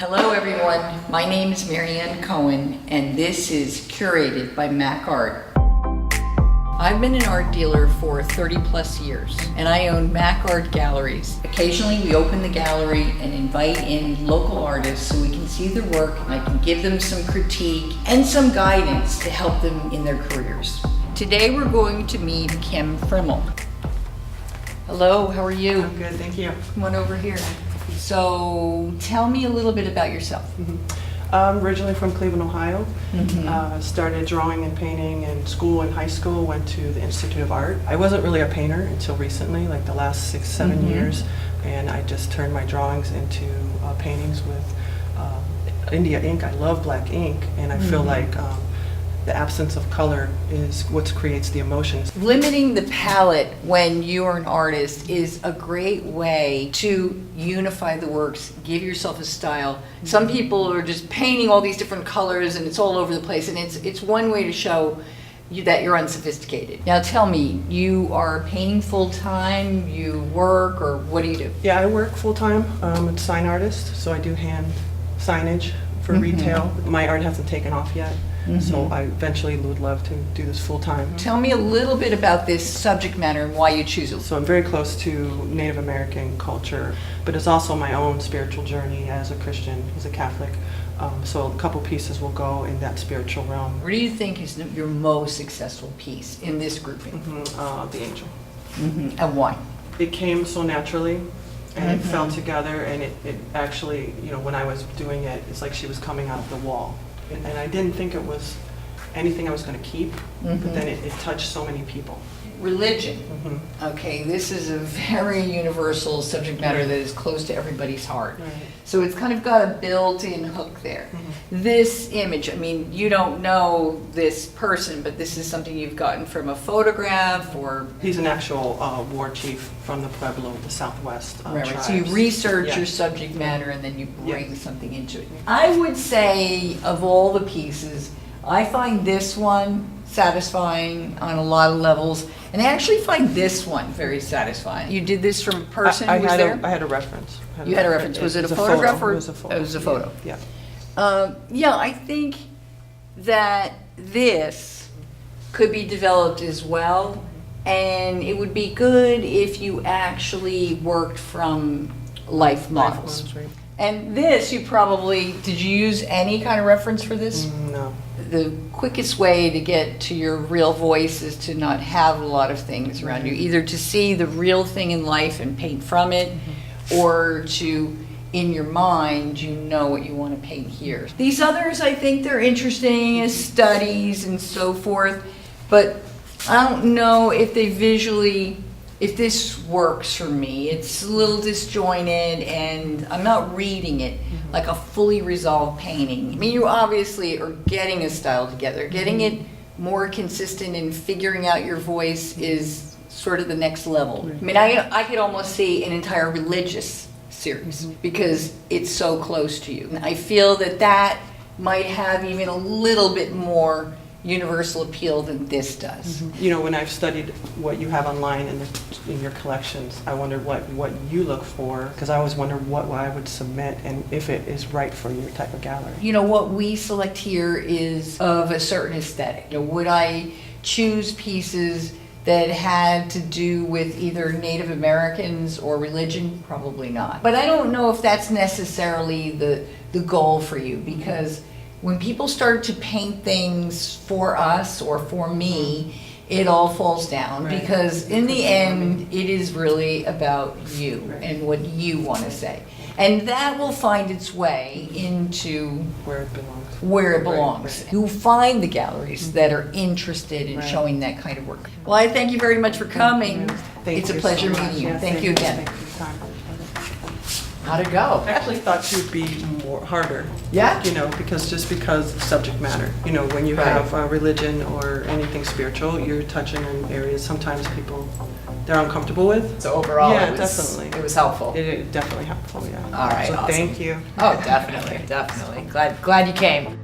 Hello everyone, my name is Mary Ann Cohen and this is Curated by MAC Art. I've been an art dealer for 30 plus years and I own MAC Art galleries. Occasionally we open the gallery and invite in local artists so we can see their work and I can give them some critique and some guidance to help them in their careers. Today we're going to meet Kim Frimel. Hello, how are you? I'm good, thank you. Come on over here. So tell me a little bit about yourself. I'm originally from Cleveland, Ohio. Started drawing and painting in school and high school, went to the Institute of Art. I wasn't really a painter until recently, like the last 6-7 years, and I just turned my drawings into paintings with India ink. I love black ink, and I feel like the absence of color is what creates the emotions. Limiting the palette when you're an artist is a great way to unify the works, give yourself a style. Some people are just painting all these different colors and it's all over the place, and it's one way to show you that you're unsophisticated. Now tell me, you are painting full-time, you work, or what do you do? Yeah, I work full-time. I'm a sign artist, so I do hand signage for retail. My art hasn't taken off yet. So I eventually would love to do this full-time. Tell me a little bit about this subject matter and why you choose it. So I'm very close to Native American culture, but it's also my own spiritual journey as a Christian, as a Catholic. So a couple pieces will go in that spiritual realm. What do you think is your most successful piece in this grouping? The angel. And why? It came so naturally, and it fell together, and it actually, you know, when I was doing it, it's like she was coming out of the wall. And I didn't think it was anything I was going to keep, but then it touched so many people. Religion. Okay, this is a very universal subject matter that is close to everybody's heart. So it's kind of got a built-in hook there. This image, I mean, you don't know this person, but this is something you've gotten from a photograph or... He's an actual war chief from the Pueblo, the Southwest tribes. So you research your subject matter and then you bring something into it. I would say of all the pieces, I find this one satisfying on a lot of levels, and I actually find this one very satisfying. You did this from a person who was there? I had a reference. You had a reference. Was it a photograph or? It was a photo. It was a photo. Yeah. Yeah, I think that this could be developed as well, and it would be good if you actually worked from life models. Right. And this, you probably, did you use any kind of reference for this? No. The quickest way to get to your real voice is to not have a lot of things around you, either to see the real thing in life and paint from it, or to, in your mind, you know what you want to paint here. These others, I think they're interesting as studies and so forth, but I don't know if they visually, if this works for me. It's a little disjointed and I'm not reading it like a fully resolved painting. I mean, you obviously are getting a style together. Getting it more consistent and figuring out your voice is sort of the next level. I mean, I could almost see an entire religious series because it's so close to you. And I feel that that might have even a little bit more universal appeal than this does. You know, when I've studied what you have online in your collections, I wonder what you look for, because I always wonder what I would submit and if it is right for your type of gallery. You know, what we select here is of a certain aesthetic. You know, would I choose pieces that had to do with either Native Americans or religion? Probably not. But I don't know if that's necessarily the goal for you, because when people start to paint things for us or for me, it all falls down, because in the end, it is really about you and what you want to say. And that will find its way into Where it belongs. where it belongs. You'll find the galleries that are interested in showing that kind of work. Well, I thank you very much for coming. It's a pleasure meeting you. Thank you again. How'd it go? I actually thought you'd be more harder. Yeah? You know, because subject matter. You know, when you have religion or anything spiritual, you're touching on areas sometimes people, they're uncomfortable with. So overall, Yeah, it was, definitely. It was helpful. It definitely helpful, yeah. All right, So awesome. thank you. Oh, definitely, definitely. Glad you came.